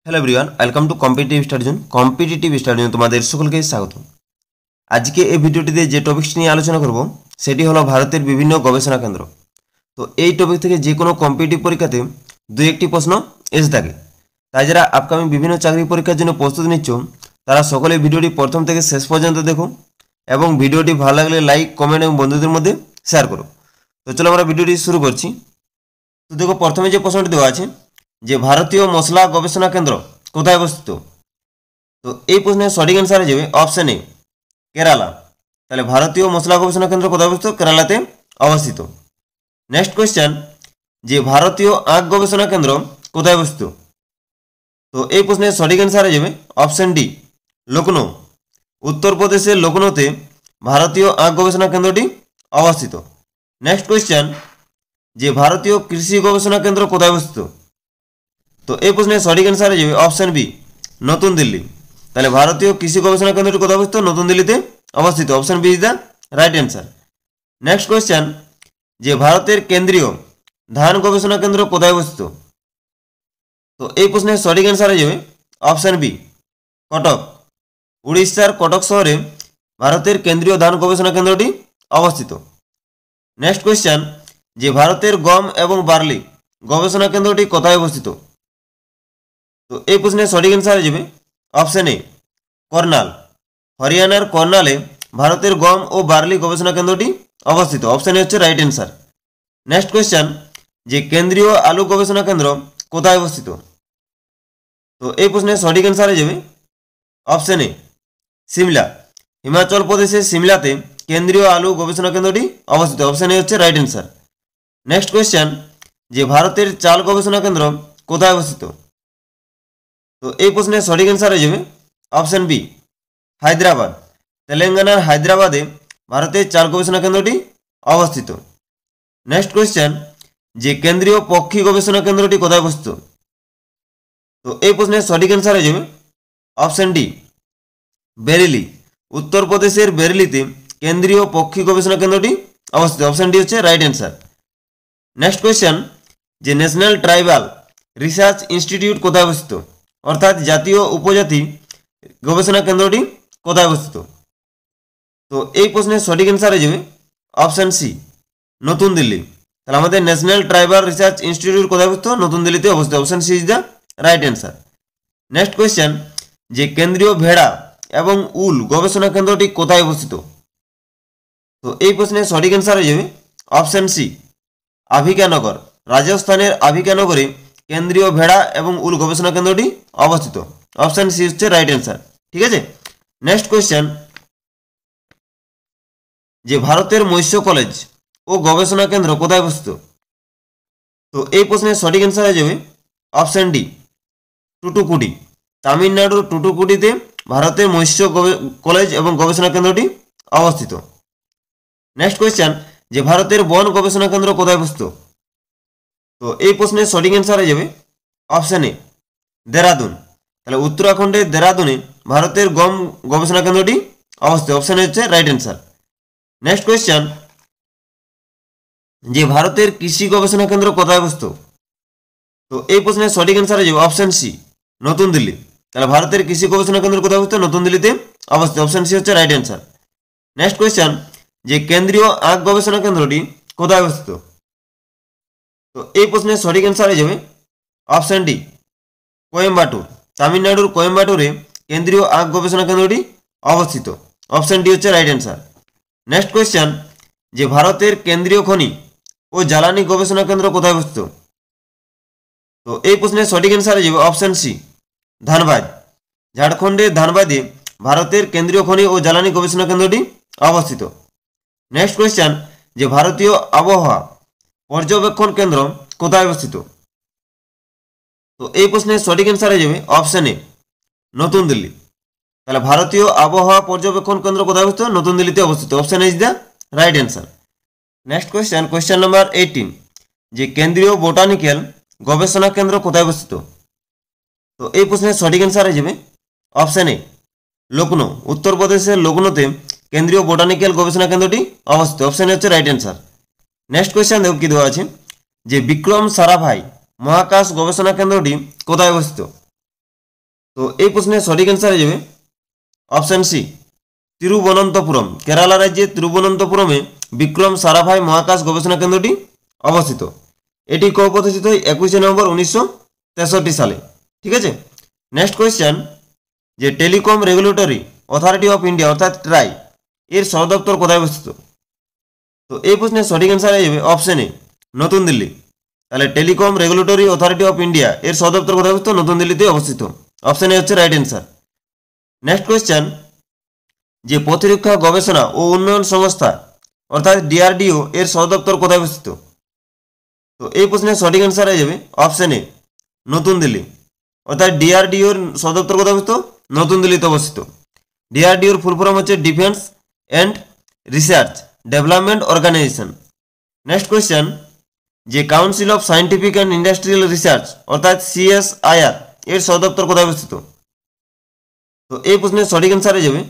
Hello everyone, welcome to competitive study zone. Competitive study zone তোমাদের সকলকে স্বাগত। আজকে এই ভিডিওটিতে যে টপিকটি নিয়ে আলোচনা করব সেটি হলো ভারতের বিভিন্ন গবেষণা কেন্দ্র। তো এই টপিক থেকে যে কোনো কম্পিটিটিভ পরীক্ষাতে দুই একটি প্রশ্ন এসে থাকে। তাই যারা আপকামিং বিভিন্ন চাকরি পরীক্ষার জন্য প্রস্তুতি নিচ্ছ তারা সকলে ভিডিওটি প্রথম থেকে শেষ পর্যন্ত দেখো এবং ভিডিওটি ভালো লাগলে লাইক, কমেন্ট এবং বন্ধুদের মধ্যে শেয়ার করো। তো চলো আমরা ভিডিওটি শুরু করছি। তো দেখো, প্রথমে যে প্রশ্নটি দেওয়া আছে যে ভারতীয় মশলা গবেষণা কেন্দ্র কোথায় অবস্থিত। তো এই প্রশ্নের সঠিক অ্যান্সার হয়ে যাবে অপশন এ, কেরালা। তাহলে ভারতীয় মশলা গবেষণা কেন্দ্র কোথায় অবস্থিত? কেরালাতে অবস্থিত। নেক্সট কোয়েশ্চেন, যে ভারতীয় আখ গবেষণা কেন্দ্র কোথায় অবস্থিত? তো এই প্রশ্নের সঠিক অ্যান্সার হয়ে যাবে অপশন ডি, লখনৌ। উত্তরপ্রদেশের লখনৌতে ভারতীয় আখ গবেষণা কেন্দ্রটি অবস্থিত। নেক্সট কোয়েশ্চেন, যে ভারতীয় কৃষি গবেষণা কেন্দ্র কোথায় অবস্থিত? তো এই প্রশ্নের সঠিক অ্যান্সার হয়ে যাবে অপশন বি, নতুন দিল্লি। তাহলে ভারতীয় কৃষি গবেষণা কেন্দ্রটি কোথায় অবস্থিত? নতুন দিল্লিতে অবস্থিত। Option B is the right answer. Next question, যে ভারতের কেন্দ্রীয় ধান গবেষণা কেন্দ্র কোথায় অবস্থিত? তো এই প্রশ্নের সঠিক অ্যান্সার হয়ে যাবে অপশন বি, কটক। উড়িষ্যার কটক শহরে ভারতের কেন্দ্রীয় ধান গবেষণা কেন্দ্রটি অবস্থিত। নেক্সট কোয়েশ্চেন, যে ভারতের গম এবং বার্লি গবেষণা কেন্দ্রটি কোথায় অবস্থিত? তো এই প্রশ্নের সঠিক অ্যান্সার হয়ে যাবে অপশন এ, কর্নাল। হরিয়ানার কর্নালে ভারতের গম ও বার্লি গবেষণা কেন্দ্রটি অবস্থিত। অপশন এ হচ্ছে রাইট অ্যান্সার। নেক্সট কোয়েশ্চেন, যে কেন্দ্রীয় আলু গবেষণা কেন্দ্র কোথায় অবস্থিত? তো এই প্রশ্নের সঠিক অ্যান্সার হয়ে যাবে অপশন এ, সিমলা। হিমাচল প্রদেশের সিমলাতে কেন্দ্রীয় আলু গবেষণা কেন্দ্রটি অবস্থিত। অপশন এ হচ্ছে রাইট অ্যান্সার। নেক্সট কোয়েশ্চেন, যে ভারতের চাল গবেষণা কেন্দ্র কোথায় অবস্থিত? তো এই প্রশ্নের সঠিক অ্যান্সার হয়ে যাবে অপশন বি, হায়দ্রাবাদ। তেলেঙ্গানার হায়দ্রাবাদে ভারতের চাল গবেষণা কেন্দ্রটি অবস্থিত। নেক্সট কোয়েশ্চেন, যে কেন্দ্রীয় পক্ষী গবেষণা কেন্দ্রটি কোথায় অবস্থিত? তো এই প্রশ্নের সঠিক অ্যান্সার হয়ে যাবে অপশন ডি, বেরেলি। উত্তরপ্রদেশের বেরেলিতে কেন্দ্রীয় পক্ষী গবেষণা কেন্দ্রটি অবস্থিত। অপশন ডি হচ্ছে রাইট অ্যান্সার। নেক্সট কোয়েশ্চেন, যে ন্যাশনাল ট্রাইবাল রিসার্চ ইনস্টিটিউট কোথায় অবস্থিত? অর্থাৎ জাতীয় উপজাতি গবেষণা কেন্দ্রটি কোথায় অবস্থিত? তো এই প্রশ্নের সঠিক অ্যান্সার হয়ে যাবে অপশন সি, নতুন দিল্লি। তাহলে আমাদের ন্যাশনাল ট্রাইবাল রিসার্চ ইনস্টিটিউট কোথায় অবস্থিত? নতুন দিল্লিতে অবস্থিত। Option C is the right answer. Next question, যে কেন্দ্রীয় ভেড়া এবং উল গবেষণা কেন্দ্রটি কোথায় অবস্থিত? তো এই প্রশ্নের সঠিক অ্যান্সার হয়ে যাবে অপশন সি, আভিকানগর। রাজস্থানের আভিকানগরে কেন্দ্রীয় ভেড়া এবং উল গবেষণা কেন্দ্রটি অবস্থিত। অপশন সি হচ্ছে রাইট অ্যান্সার। ঠিক আছে। নেক্সট কোয়েশ্চেন, যে ভারতের মৎস্য কলেজ ও গবেষণা কেন্দ্র কোথায় অবস্থিত? তো এই প্রশ্নের সঠিক অ্যান্সার হয়ে যাবে অপশন ডি, টুটুকুডি। তামিলনাড়ুর টুটুকুডিতে ভারতের মৎস্য কলেজ এবং গবেষণা কেন্দ্রটি অবস্থিত। নেক্সট কোয়েশ্চেন, যে ভারতের বন গবেষণা কেন্দ্র কোথায় অবস্থিত? তো এই প্রশ্নের সঠিক অ্যান্সার হয়ে যাবে অপশন এ, দেরাদুন। তাহলে উত্তরাখণ্ডের দেরাদুনে ভারতের গম গবেষণা কেন্দ্রটি অবস্থিত। অপশন এ হচ্ছে রাইট অ্যান্সার। নেক্সট কোয়েশ্চেন, যে ভারতের কৃষি গবেষণা কেন্দ্র কোথায় অবস্থিত? তো এই প্রশ্নের সঠিক অ্যান্সার হয়ে যাবে অপশন সি, নতুন দিল্লি। তাহলে ভারতের কৃষি গবেষণা কেন্দ্র কোথায় অবস্থিত? নতুন দিল্লিতে অবস্থিত। অপশন সি হচ্ছে রাইট অ্যান্সার। নেক্সট কোয়েশ্চেন, যে কেন্দ্রীয় আখ গবেষণা কেন্দ্রটি কোথায় অবস্থিত? তো এই প্রশ্নের সঠিক অ্যান্সার হয়ে যাবে অপশন ডি, কোয়েম্বাটুর। তামিলনাড়ুর কোয়েম্বাটুরে কেন্দ্রীয় আখ গবেষণা কেন্দ্রটি অবস্থিত। অপশন ডি হচ্ছে রাইট অ্যান্সার। নেক্সট কোয়েশ্চেন, যে ভারতের কেন্দ্রীয় খনি ও জ্বালানি গবেষণা কেন্দ্র কোথায় অবস্থিত? তো এই প্রশ্নের সঠিক অ্যান্সার হয়ে যাবে অপশন সি, ধানবাদ। ঝাড়খণ্ডের ধানবাদে ভারতের কেন্দ্রীয় খনি ও জ্বালানি গবেষণা কেন্দ্রটি অবস্থিত। নেক্সট কোয়েশ্চেন, যে ভারতীয় আবহাওয়া পর্যবেক্ষণ কেন্দ্র কোথায় অবস্থিত? তো এই প্রশ্নের সঠিক অ্যান্সার হয়ে যাবে অপশন এ, নতুন দিল্লি। তাহলে ভারতীয় আবহাওয়া পর্যবেক্ষণ কেন্দ্র কোথায় অবস্থিত? নতুন দিল্লিতে অবস্থিত। Option A is the right answer. Next question, question number 18, যে কেন্দ্রীয় বোটানিক্যাল গবেষণা কেন্দ্র কোথায় অবস্থিত? তো এই প্রশ্নের সঠিক অ্যান্সার হয়ে যাবে অপশন এ, লখনৌ। উত্তরপ্রদেশের লখনৌতে কেন্দ্রীয় বোটানিক্যাল গবেষণা কেন্দ্রটি অবস্থিত। অপশন এ হচ্ছে রাইট অ্যান্সার। নেক্সট কোয়েশ্চেন দেখো কি দেওয়া আছে, যে বিক্রম সারাভাই মহাকাশ গবেষণা কেন্দ্রটি কোথায় অবস্থিত? তো এই প্রশ্নের সঠিক অ্যান্সার হয়ে যাবে অপশান সি, তিরুবনন্তপুরম। কেরালা রাজ্যের তিরুবনন্তপুরমে বিক্রম সারাভাই মহাকাশ গবেষণা কেন্দ্রটি অবস্থিত। এটি কবে প্রতিষ্ঠিত হয়? 21 নভেম্বর 1963 সালে। ঠিক আছে। নেক্সট কোয়েশ্চেন, যে telecom regulatory authority of India অর্থাৎ ট্রাই এর সদর দপ্তর কোথায় অবস্থিত? তো এই প্রশ্নের সঠিক অ্যান্সার হয়ে যাবে অপশন এ, নতুন দিল্লি। তাহলে telecom regulatory authority of India এর সদর দপ্তর কোথায় অবস্থিত? নতুন দিল্লিতে অবস্থিত। অপশন এ হচ্ছে রাইট অ্যান্সার। নেক্সট কোয়েশ্চেন, যে প্রতিরক্ষা গবেষণা ও উন্নয়ন সংস্থা অর্থাৎ ডিআরডিও এর সদর দপ্তর কোথায় অবস্থিত? তো এই প্রশ্নের সঠিক অ্যান্সার হয়ে যাবে অপশন এ, নতুন দিল্লি। অর্থাৎ ডিআরডিওর সদর দপ্তর কোথায় অবস্থিত? নতুন দিল্লিতে অবস্থিত। ডিআরডিওর ফুল ফর্ম হচ্ছে defence and research development organisation. Next question, যে council of scientific and industrial research অর্থাৎ সিএসআইআর এর সদর দপ্তর কোথায় অবস্থিত? তো এই প্রশ্নের সঠিক অ্যান্সার হয়ে যাবে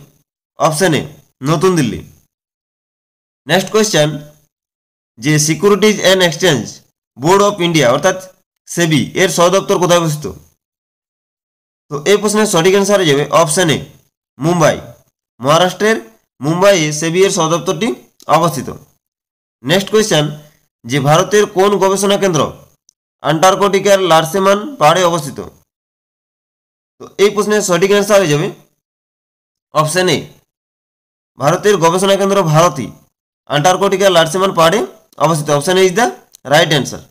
অপশন এ, নতুন দিল্লি। নেক্সট কোয়েশ্চেন, যে securities and exchange board of India অর্থাৎ সেবি এর সদর দপ্তর কোথায় অবস্থিত? তো এই প্রশ্নের সঠিক অ্যান্সার হয়ে যাবে অপশন এ, মুম্বাই। মহারাষ্ট্রের মুম্বাইয়ে সেবি এর সদর দপ্তরটি অবস্থিত। নেক্সট কোয়েশ্চেন, যে ভারতের কোন গবেষণা কেন্দ্র আন্টার্কটিকার লার্সেমান পাহাড়ে অবস্থিত? তো এই প্রশ্নের সঠিক অ্যান্সার হয়ে যাবে অপশন এ, ভারতের গবেষণা কেন্দ্র ভারতী আন্টার্কটিকার লার্সেমান পাহাড়ে অবস্থিত। Option A is the right answer.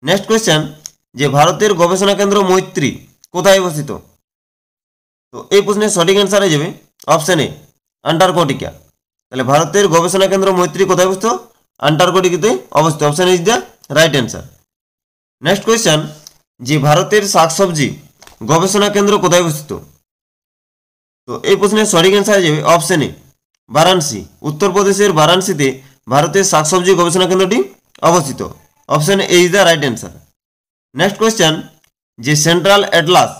Next question, যে ভারতের গবেষণা কেন্দ্র মৈত্রী কোথায় অবস্থিত? তো এই প্রশ্নের সঠিক অ্যান্সার হয়ে যাবে অপশন এ, আন্টার্কটিকা। তাহলে ভারতের গবেষণা কেন্দ্র মৈত্রী কোথায় অবস্থিত? আন্টার্কটিকাতে অবস্থিত। Option is the right answer. Next question, যে ভারতের শাকসবজি গবেষণা কেন্দ্র কোথায় অবস্থিত? তো এই প্রশ্নের সঠিক অ্যান্সার হয়ে যাবে অপশন এ, বারাণসী। উত্তরপ্রদেশের বারাণসীতে ভারতের শাকসবজি গবেষণা কেন্দ্রটি অবস্থিত। Option A is the right answer. Next question, যে সেন্ট্রাল অ্যাটলাস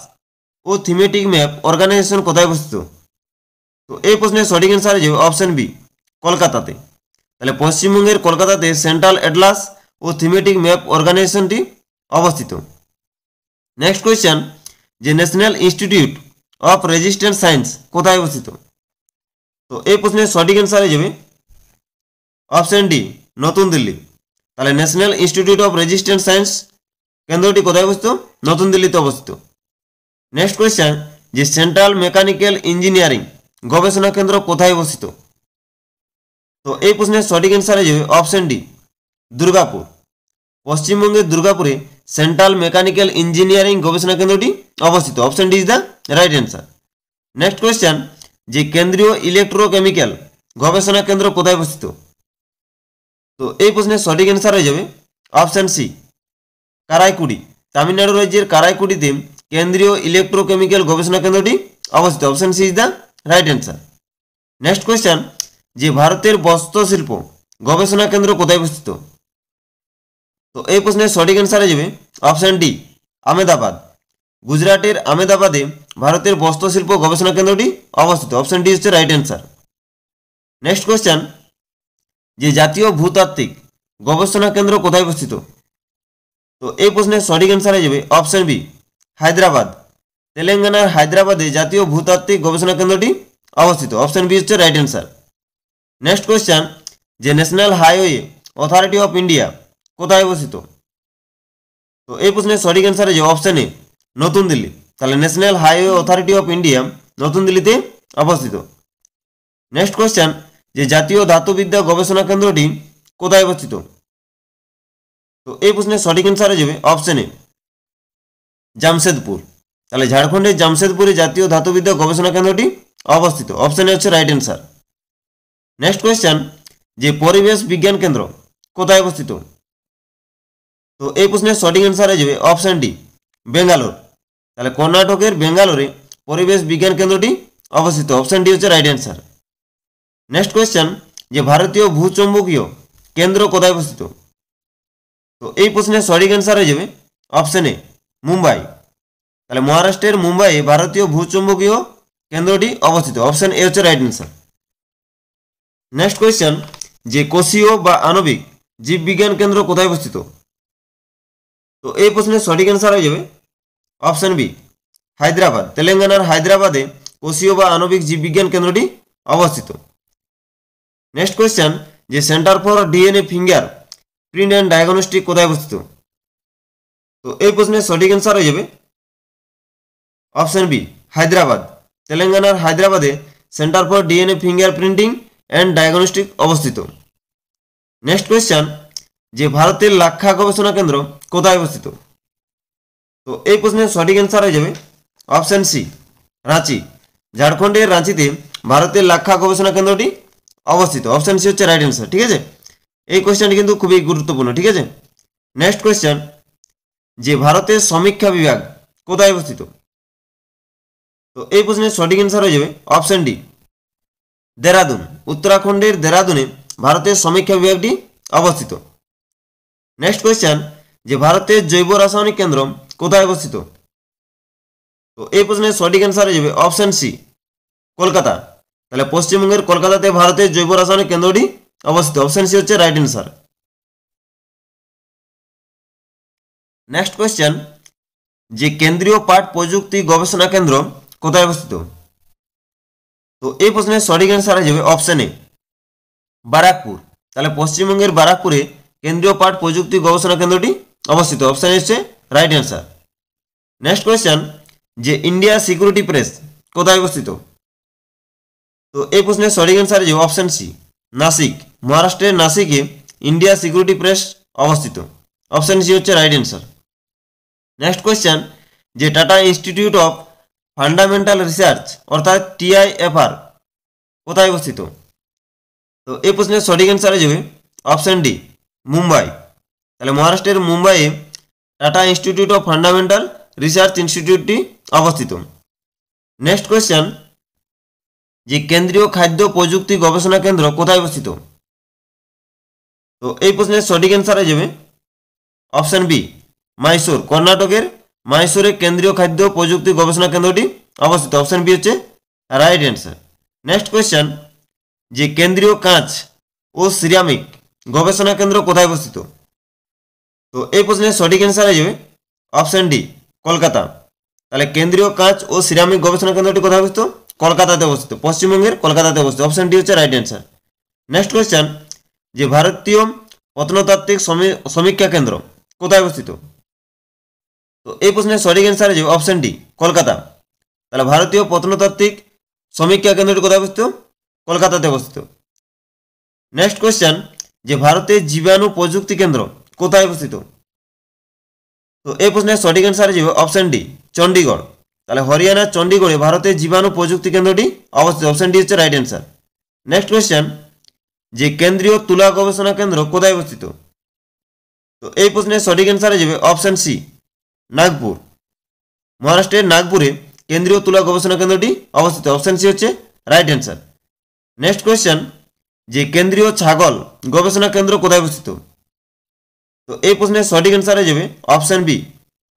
ও থিমেটিক ম্যাপ অর্গানাইজেশন কোথায় অবস্থিত? তো এই প্রশ্নের সঠিক অ্যান্সার হয়ে যাবে অপশন বি, কলকাতাতে। তাহলে পশ্চিমবঙ্গের কলকাতাতে সেন্ট্রাল অ্যাটলাস ও থিমেটিক ম্যাপ অর্গানাইজেশনটি অবস্থিত। নেক্সট কোয়েশ্চেন, যে national institute of resistance science কোথায় অবস্থিত? তো এই প্রশ্নের সঠিক অ্যান্সার হয়ে যাবে অপশন ডি, নতুন দিল্লি। তাহলে national institute of resistance science কেন্দ্রটি কোথায় অবস্থিত? নতুন দিল্লিতে অবস্থিত। নেক্সট কোয়েশ্চেন, যে সেন্ট্রাল মেকানিক্যাল ইঞ্জিনিয়ারিং গবেষণা কেন্দ্র কোথায় অবস্থিত? তো এই প্রশ্নের সঠিক অ্যান্সার হয়ে যাবে অপশন ডি, দুর্গাপুর। পশ্চিমবঙ্গের দুর্গাপুরে সেন্ট্রাল মেকানিক্যাল ইঞ্জিনিয়ারিং গবেষণা কেন্দ্রটি অবস্থিত। Option D is the right answer. Next question, যে কেন্দ্রীয় ইলেকট্রোকেমিক্যাল গবেষণা কেন্দ্র কোথায় অবস্থিত? তো এই প্রশ্নের সঠিক অ্যান্সার হয়ে যাবে অপশন সি, কারাইকুড়ি। তামিলনাড়ু রাজ্যের কারাইকুড়িতে কেন্দ্রীয় ইলেকট্রোকেমিক্যাল গবেষণা কেন্দ্রটি অবস্থিত। Option C is the right answer. Next question, যে ভারতের বস্ত্রশিল্প গবেষণা কেন্দ্র কোথায় অবস্থিত? তো এই প্রশ্নের সঠিক অ্যান্সার হয়ে যাবে অপশন ডি, আহমেদাবাদ। গুজরাটের আহমেদাবাদে ভারতের বস্ত্রশিল্প গবেষণা কেন্দ্রটি অবস্থিত। অপশন ডি হচ্ছে রাইট অ্যান্সার। নেক্সট কোয়েশ্চেন, যে জাতীয় ভূতাত্ত্বিক গবেষণা কেন্দ্র কোথায় অবস্থিত? তো এই প্রশ্নের সঠিক অ্যান্সার হয়ে যাবে অপশন বি, হায়দ্রাবাদ। তেলেঙ্গানার হায়দ্রাবাদে জাতীয় ভূতাত্ত্বিক গবেষণা কেন্দ্রটি অবস্থিত। অপশন বি হচ্ছে রাইট অ্যান্সার। নেক্সট কোয়েশ্চেন, যে national highway authority of India কোথায় অবস্থিত? তো এই প্রশ্নের সঠিক অ্যান্সার হয়ে যাবে অপশন এ, নতুন দিল্লি। তাহলে national highway authority of India নতুন দিল্লিতে অবস্থিত। নেক্সট কোয়েশ্চেন, যে জাতীয় ধাতুবিদ্যা গবেষণা কেন্দ্রটি কোথায় অবস্থিত? তো এই প্রশ্নের সঠিক অ্যান্সার হয়ে যাবে অপশন এ, জামশেদপুর। তাহলে ঝাড়খণ্ডের জামশেদপুরে জাতীয় ধাতুবিদ্যা গবেষণা কেন্দ্রটি অবস্থিত। অপশন এ হচ্ছে রাইট অ্যান্সার। নেক্সট কোয়েশ্চেন, যে পরিবেশ বিজ্ঞান কেন্দ্র কোথায় অবস্থিত? তো এই প্রশ্নের সঠিক অ্যান্সার হয়ে যাবে অপশন ডি, বেঙ্গালোর। তাহলে কর্ণাটকের বেঙ্গালোরে পরিবেশ বিজ্ঞান কেন্দ্রটি অবস্থিত। অপশন ডি হচ্ছে রাইট অ্যান্সার। নেক্সট কোয়েশ্চেন, যে ভারতীয় ভূচৌম্বকীয় কেন্দ্র কোথায় অবস্থিত? তো এই প্রশ্নের সঠিক অ্যান্সার হয়ে যাবে অপশন এ, মুম্বাই। তাহলে মহারাষ্ট্রের মুম্বাইয়ে ভারতীয় ভূচৌম্বকীয় কেন্দ্রটি অবস্থিত। অপশন এ হচ্ছে রাইট অ্যান্সার। নেক্সট কোয়েশ্চেন, যে কোষীয় বা আণবিক জীববিজ্ঞান কেন্দ্র কোথায় অবস্থিত? তো এই প্রশ্নের সঠিক অ্যান্সার হয়ে যাবে অপশন বি, হায়দ্রাবাদ, তেলেঙ্গানার হায়দ্রাবাদে কোষীয় বা আণবিক জীববিজ্ঞান কেন্দ্রটি অবস্থিত। নেক্সট কোয়েশ্চেন, যে centre for DNA finger print and diagnostic কোথায় অবস্থিত? তো এই প্রশ্নের সঠিক অ্যান্সার হয়ে যাবে অপশন বি, হায়দ্রাবাদ। তেলেঙ্গানার হায়দ্রাবাদে centre for DNA finger printing and diagnostic অবস্থিত। নেক্সট কোয়েশ্চেন, যে ভারতের লাক্ষা গবেষণা কেন্দ্র কোথায় অবস্থিত? তো এই প্রশ্নের সঠিক অ্যান্সার হয়ে যাবে অপশন সি, রাঁচি। ঝাড়খণ্ডের রাঁচিতে ভারতের লাক্ষা গবেষণা কেন্দ্রটি অবস্থিত। অপশন সি হচ্ছে রাইট অ্যান্সার। ঠিক আছে, এই কোয়েশ্চেনটি কিন্তু খুবই গুরুত্বপূর্ণ। ঠিক আছে, নেক্সট কোয়েশ্চেন, যে ভারতের সমীক্ষা বিভাগ কোথায় অবস্থিত? তো এই প্রশ্নের সঠিক অ্যান্সার হয়ে যাবে অপশন ডি, দেরাদুন। উত্তরাখণ্ডের দেরাদুনে ভারতের সমীক্ষা বিভাগটি অবস্থিত। নেক্সট কোয়েশ্চেন, যে ভারতের জৈব রাসায়নিক কেন্দ্র কোথায় অবস্থিত? তো এই প্রশ্নের সঠিক অ্যান্সার হয়ে যাবে অপশন সি, কলকাতা। তাহলে পশ্চিমবঙ্গের কলকাতাতে ভারতের জৈব রাসায়নিক কেন্দ্রটি অবস্থিত। অপশন সি হচ্ছে রাইট অ্যান্সার। নেক্সট কোয়েশ্চেন, যে কেন্দ্রীয় পাট প্রযুক্তি গবেষণা কেন্দ্র কোথায় অবস্থিত? তো এই প্রশ্নের সঠিক অ্যান্সার হয়ে যাবে অপশন এ, বারাকপুর। তাহলে পশ্চিমবঙ্গের বারাকপুরে কেন্দ্রীয় পাট প্রযুক্তি গবেষণা কেন্দ্রটি অবস্থিত। অপশন হচ্ছে রাইট অ্যান্সার। নেক্সট কোয়েশ্চেন, যে ইন্ডিয়া সিকিউরিটি প্রেস কোথায় অবস্থিত? তো এই প্রশ্নের সঠিক অ্যান্সার হয়ে যাবে অপশন সি, নাসিক। মহারাষ্ট্রের নাসিকে ইন্ডিয়া সিকিউরিটি প্রেস অবস্থিত। অপশন সি হচ্ছে রাইট অ্যান্সার। নেক্সট কোয়েশ্চেন, যে Tata institute of fundamental research অর্থাৎ TIFR কোথায় অবস্থিত? তো এই প্রশ্নের সঠিক অ্যান্সার হয়ে যাবে অপশন ডি, মুম্বাই। তাহলে মহারাষ্ট্রের মুম্বাইয়ে Tata institute of fundamental research ইনস্টিটিউটটি অবস্থিত। নেক্সট কোয়েশ্চেন, যে কেন্দ্রীয় খাদ্য প্রযুক্তি গবেষণা কেন্দ্র কোথায় অবস্থিত? তো এই প্রশ্নের সঠিক অ্যান্সার হয়ে যাবে অপশন বি, মাইসোর। কর্ণাটকের মাইসোরে কেন্দ্রীয় খাদ্য প্রযুক্তি গবেষণা কেন্দ্রটি অবস্থিত। অপশন বি হচ্ছে রাইট অ্যান্সার। নেক্সট কোয়েশ্চেন, যে কেন্দ্রীয় কাঁচ ও সিরামিক গবেষণা কেন্দ্র কোথায় অবস্থিত? তো এই প্রশ্নের সঠিক অ্যান্সার হয়ে যাবে অপশন ডি, কলকাতা। তাহলে কেন্দ্রীয় কাঁচ ও সিরামিক গবেষণা কেন্দ্রটি কোথায় অবস্থিত? কলকাতাতে অবস্থিত। পশ্চিমবঙ্গের কলকাতাতে অবস্থিত। অপশন ডি হচ্ছে রাইট অ্যান্সার। নেক্সট কোয়েশ্চেন, যে ভারতীয় প্রত্নতাত্ত্বিক সমীক্ষা কেন্দ্র কোথায় অবস্থিত? তো এই প্রশ্নের সঠিক অ্যান্সার হয়ে যাবে অপশন ডি, কলকাতা। তাহলে ভারতীয় প্রত্নতাত্ত্বিক সমীক্ষা কেন্দ্রটি কোথায় অবস্থিত? কলকাতাতে অবস্থিত। নেক্সট কোয়েশ্চেন, যে ভারতের জীবাণু প্রযুক্তি কেন্দ্র কোথায় অবস্থিত? তো এই প্রশ্নের সঠিক অ্যান্সার হয়ে যাবে অপশন ডি, চণ্ডীগড়। তাহলে হরিয়ানার চণ্ডীগড়ে ভারতের জীবাণু প্রযুক্তি কেন্দ্রটি অবস্থিত। অপশন ডি হচ্ছে রাইট অ্যান্সার। নেক্সট কোয়েশ্চেন, যে কেন্দ্রীয় তুলা গবেষণা কেন্দ্র কোথায় অবস্থিত? তো এই প্রশ্নের সঠিক অ্যান্সার হয়ে যাবে অপশন সি, নাগপুর। মহারাষ্ট্রের নাগপুরে কেন্দ্রীয় তুলা গবেষণা কেন্দ্রটি অবস্থিত। অপশন সি হচ্ছে রাইট অ্যান্সার। নেক্সট কোয়েশ্চেন, যে কেন্দ্রীয় ছাগল গবেষণা কেন্দ্র কোথায় অবস্থিত? তো এই প্রশ্নের সঠিক অ্যান্সার হয়ে যাবে অপশন বি,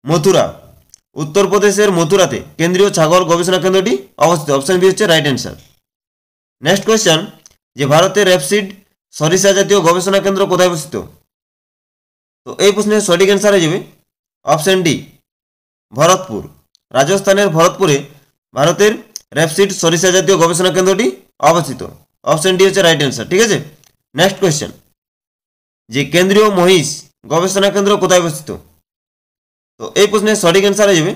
মথুরা। উত্তরপ্রদেশের মথুরাতে কেন্দ্রীয় ছাগল গবেষণা কেন্দ্রটি অবস্থিত। অপশন বি হচ্ছে রাইট অ্যান্সার। নেক্সট কোয়েশ্চেন, যে ভারতের রেপসিড সরিষা জাতীয় গবেষণা কেন্দ্র কোথায় অবস্থিত? তো এই প্রশ্নের সঠিক অ্যান্সার হয়ে যাবে অপশন ডি, ভরতপুর। রাজস্থানের ভরতপুরে ভারতের রেপসিড সরিষা জাতীয় গবেষণা কেন্দ্রটি অবস্থিত। অপশন ডি হচ্ছে রাইট অ্যান্সার। ঠিক আছে, নেক্সট কোয়েশ্চেন, যে কেন্দ্রীয় মহিষ গবেষণা কেন্দ্র কোথায় অবস্থিত? তো এই প্রশ্নের সঠিক অ্যান্সার হয়ে যাবে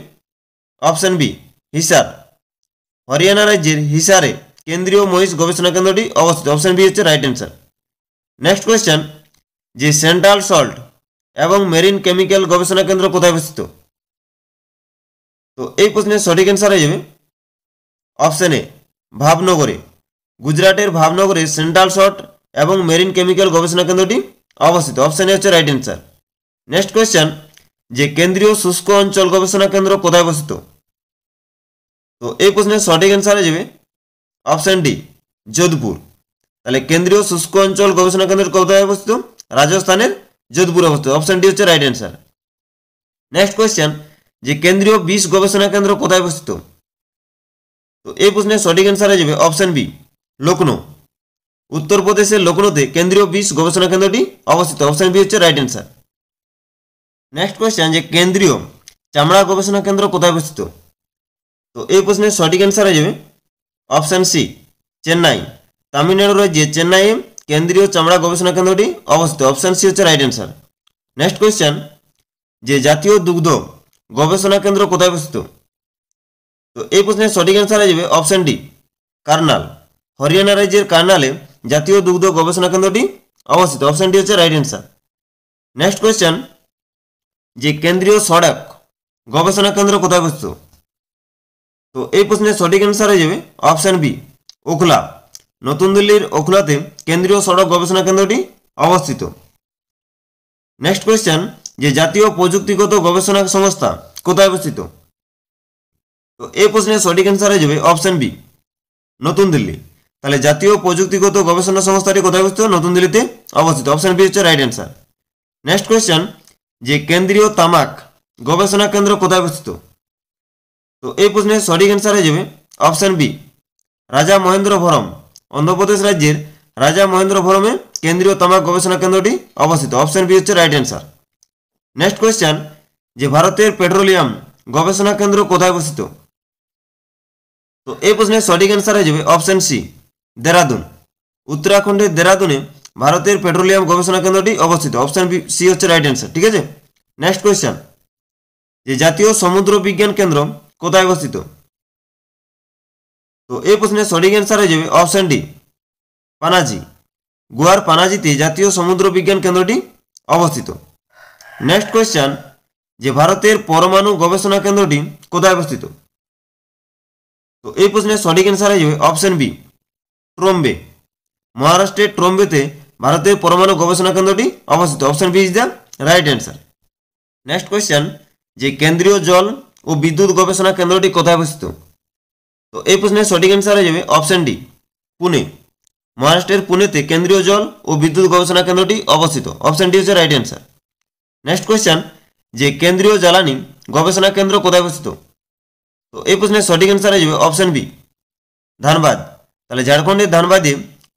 অপশন বি, হিসার। হরিয়ানা রাজ্যের হিসারে কেন্দ্রীয় মহিষ গবেষণা কেন্দ্রটি অবস্থিত। অপশন বি হচ্ছে রাইট অ্যান্সার। নেক্সট কোয়েশ্চেন, যে সেন্ট্রাল সল্ট এবং মেরিন কেমিক্যাল গবেষণা কেন্দ্র কোথায় অবস্থিত? তো এই প্রশ্নের সঠিক অ্যান্সার হয়ে যাবে অপশন এ, ভাবনগরে। গুজরাটের ভাবনগরে সেন্ট্রাল সল্ট এবং মেরিন কেমিক্যাল গবেষণা কেন্দ্রটি অবস্থিত। অপশন এ হচ্ছে রাইট অ্যান্সার। নেক্সট কোয়েশ্চেন, যে কেন্দ্রীয় শুষ্ক অঞ্চল গবেষণা কেন্দ্র কোথায় অবস্থিত? তো এই প্রশ্নের সঠিক অ্যান্সার হয়ে যাবে অপশন ডি, যোধপুর। তাহলে কেন্দ্রীয় শুষ্ক অঞ্চল গবেষণা কেন্দ্র কোথায় অবস্থিত? রাজস্থানের যোধপুর অবস্থিত। অপশন ডি হচ্ছে রাইট অ্যান্সার। নেক্সট কোয়েশ্চেন, যে কেন্দ্রীয় বিষ গবেষণা কেন্দ্র কোথায় অবস্থিত? তো এই প্রশ্নের সঠিক অ্যান্সার হয়ে যাবে অপশন বি, লখনৌ। উত্তরপ্রদেশের লখনৌতে কেন্দ্রীয় বিষ গবেষণা কেন্দ্রটি অবস্থিত। অপশন বি হচ্ছে রাইট অ্যান্সার। নেক্সট কোয়েশ্চেন, যে কেন্দ্রীয় চামড়া গবেষণা কেন্দ্র কোথায় অবস্থিত? তো এই প্রশ্নের সঠিক অ্যান্সার হয়ে যাবে অপশান সি, চেন্নাই। তামিলনাড়ু রাজ্যে চেন্নাইয়ে কেন্দ্রীয় চামড়া গবেষণা কেন্দ্রটি অবস্থিত। অপশান সি হচ্ছে রাইট অ্যান্সার। নেক্সট কোয়েশ্চেন, যে জাতীয় দুগ্ধ গবেষণা কেন্দ্র কোথায় অবস্থিত? তো এই প্রশ্নের সঠিক অ্যান্সার হয়ে যাবে অপশান ডি, কার্নাল। হরিয়ানা রাজ্যের কার্নালে জাতীয় দুগ্ধ গবেষণা কেন্দ্রটি অবস্থিত। অপশান ডি হচ্ছে রাইট অ্যান্সার। নেক্সট কোয়েশ্চেন, যে কেন্দ্রীয় সড়ক গবেষণা কেন্দ্র কোথায় অবস্থিত? তো এই প্রশ্নের সঠিক অ্যান্সার হয়ে যাবে অপশান বি, ওখলা। নতুন দিল্লির ওখলাতে কেন্দ্রীয় সড়ক গবেষণা কেন্দ্রটি অবস্থিত। নেক্সট কোয়েশ্চেন, যে জাতীয় প্রযুক্তিগত গবেষণা সংস্থা কোথায় অবস্থিত? তো এই প্রশ্নের সঠিক অ্যান্সার হয়ে যাবে অপশান বি, নতুন দিল্লি। তাহলে জাতীয় প্রযুক্তিগত গবেষণা সংস্থাটি কোথায় অবস্থিত? নতুন দিল্লিতে অবস্থিত। অপশান বি হচ্ছে রাইট অ্যান্সার। নেক্সট কোয়েশ্চেন, যে কেন্দ্রীয় তামাক গবেষণা কেন্দ্র কোথায় অবস্থিত? তো এই প্রশ্নের সঠিক অ্যান্সার হয়ে যাবে অপশান বি, রাজা মহেন্দ্রভরম। অন্ধ্রপ্রদেশ রাজ্যের রাজা মহেন্দ্রভরমে কেন্দ্রীয় তামাক গবেষণা কেন্দ্রটি অবস্থিত। অপশান বি হচ্ছে রাইট অ্যান্সার। নেক্সট কোয়েশ্চেন, যে ভারতের পেট্রোলিয়াম গবেষণা কেন্দ্র কোথায় অবস্থিত? তো এই প্রশ্নের সঠিক অ্যান্সার হয়ে যাবে অপশান সি, দেরাদুন। উত্তরাখণ্ডের দেরাদুনে ভারতের পেট্রোলিয়াম গবেষণা কেন্দ্রটি অবস্থিত। অপশান বি সি হচ্ছে রাইট অ্যান্সার। ঠিক আছে। নেক্সট কোয়েশ্চেন, যে জাতীয় সমুদ্র বিজ্ঞান কেন্দ্র কোথায় অবস্থিত? তো এই প্রশ্নের সঠিক অ্যান্সার হয়ে যাবে অপশান ডি, পানাজি। গোয়ার পানাজিতে জাতীয় সমুদ্র বিজ্ঞান কেন্দ্রটি অবস্থিত। নেক্সট কোয়েশ্চেন, যে ভারতের পরমাণু গবেষণা কেন্দ্রটি কোথায় অবস্থিত? তো এই প্রশ্নের সঠিক অ্যান্সার হয়ে যাবে অপশান বি, ট্রম্বে। মহারাষ্ট্রের ট্রম্বেতে ভারতের পরমাণু গবেষণা কেন্দ্রটি অবস্থিত। Option B is the right answer. Next question, যে কেন্দ্রীয় জল ও বিদ্যুৎ গবেষণা কেন্দ্রটি কোথায় অবস্থিত? তো এই প্রশ্নের সঠিক অ্যান্সার হয়ে যাবে অপশান ডি, পুনে। মহারাষ্ট্রের পুনেতে কেন্দ্রীয় জল ও বিদ্যুৎ গবেষণা কেন্দ্রটি অবস্থিত। অপশান ডি হচ্ছে রাইট অ্যান্সার। নেক্সট কোয়েশ্চেন, যে কেন্দ্রীয় জ্বালানি গবেষণা কেন্দ্র কোথায় অবস্থিত? তো এই প্রশ্নের সঠিক অ্যান্সার হয়ে যাবে অপশান বি, ধানবাদ। তাহলে ঝাড়খণ্ডের ধানবাদে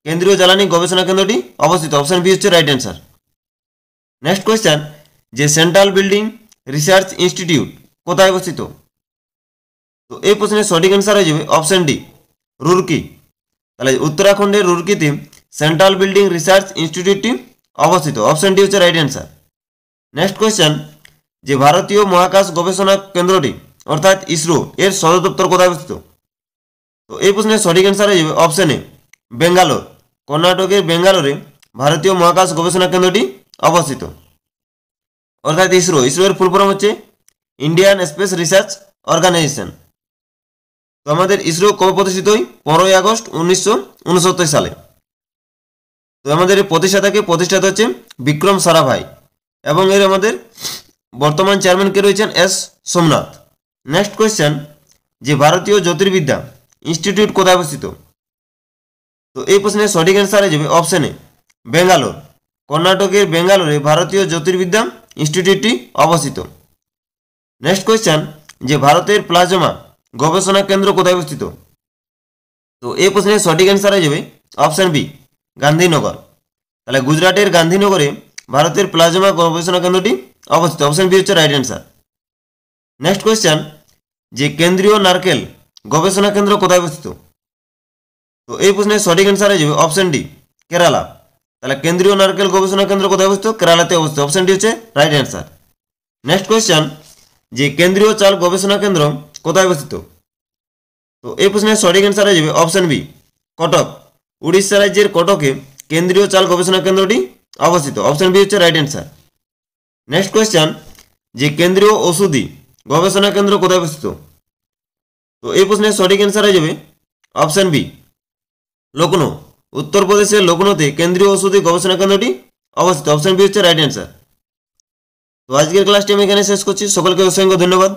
কেন্দ্রীয় জ্বালানি গবেষণা কেন্দ্রটি অবস্থিত। অপশান বি হচ্ছে রাইট অ্যান্সার। নেক্সট কোয়েশ্চেন, যে সেন্ট্রাল বিল্ডিং রিসার্চ ইনস্টিটিউট কোথায় অবস্থিত? তো এই প্রশ্নের সঠিক অ্যান্সার হয়ে যাবে অপশান ডি, রুরকি। তাহলে উত্তরাখণ্ডের রুরকিতে সেন্ট্রাল বিল্ডিং রিসার্চ ইনস্টিটিউটটি অবস্থিত। অপশান ডি হচ্ছে রাইট অ্যান্সার। নেক্সট কোয়েশ্চেন, যে ভারতীয় মহাকাশ গবেষণা কেন্দ্রটি অর্থাৎ ইসরো এর সদর দপ্তর কোথায় অবস্থিত? তো এই প্রশ্নের সঠিক অ্যান্সার হয়ে যাবে অপশান এ, বেঙ্গালোর। কর্ণাটকের বেঙ্গালোরে ভারতীয় মহাকাশ গবেষণা কেন্দ্রটি অবস্থিত। অর্থাৎ ইসরো, ইসরোর ফুল ফর্ম হচ্ছে ইন্ডিয়ান স্পেস রিসার্চ অর্গানাইজেশন। তো আমাদের ইসরো কবে প্রতিষ্ঠিত হয়? 15ই আগস্ট 1969 সালে। তো আমাদের এই প্রতিষ্ঠাতা হচ্ছে বিক্রম সারাভাই এবং এর আমাদের বর্তমান চেয়ারম্যান কে রয়েছেন এস সোমনাথ। নেক্সট কোয়েশ্চেন, যে ভারতীয় জ্যোতির্বিদ্যা ইনস্টিটিউট কোথায় অবস্থিত? তো এই প্রশ্নের সঠিক অ্যান্সার হয়ে যাবে অপশান এ, বেঙ্গালোর। কর্ণাটকের বেঙ্গালোরে ভারতীয় জ্যোতির্বিদ্যা ইনস্টিটিউটটি অবস্থিত। নেক্সট কোয়েশ্চেন, যে ভারতের প্লাজমা গবেষণা কেন্দ্র কোথায় অবস্থিত? তো এই প্রশ্নের সঠিক অ্যান্সার হয়ে যাবে অপশান বি, গান্ধীনগর। তাহলে গুজরাটের গান্ধীনগরে ভারতের প্লাজমা গবেষণা কেন্দ্রটি অবস্থিত। অপশান বি হচ্ছে রাইট অ্যান্সার। নেক্সট কোয়েশ্চেন, যে কেন্দ্রীয় নারকেল গবেষণা কেন্দ্র কোথায় অবস্থিত? তো এই প্রশ্নের সঠিক অ্যান্সার হয়ে যাবে অপশান ডি, কেরালা। তাহলে কেন্দ্রীয় নারকেল গবেষণা কেন্দ্র কোথায় অবস্থিত? কেরালাতে অবস্থিত। অপশান ডি হচ্ছে রাইট অ্যান্সার। নেক্সট কোয়েশ্চেন, যে কেন্দ্রীয় চাল গবেষণা কেন্দ্র কোথায় অবস্থিত? তো এই প্রশ্নের সঠিক অ্যান্সার হয়ে যাবে অপশান বি, কটক। উড়িষ্যা রাজ্যের কটকে কেন্দ্রীয় চাল গবেষণা কেন্দ্রটি অবস্থিত। অপশান বি হচ্ছে রাইট অ্যান্সার। নেক্সট কোয়েশ্চেন, যে কেন্দ্রীয় ওষুধি গবেষণা কেন্দ্র কোথায় অবস্থিত? তো এই প্রশ্নের সঠিক অ্যান্সার হয়ে যাবে অপশান বি, লখনৌ। উত্তরপ্রদেশের লখনৌতে কেন্দ্রীয় ওষুধি গবেষণা কেন্দ্রটি অবস্থিত। অপশান বি হচ্ছে রাইট অ্যান্সার। তো আজকের ক্লাসটি আমি এখানে শেষ করছি। সকলকে অসংখ্য ধন্যবাদ।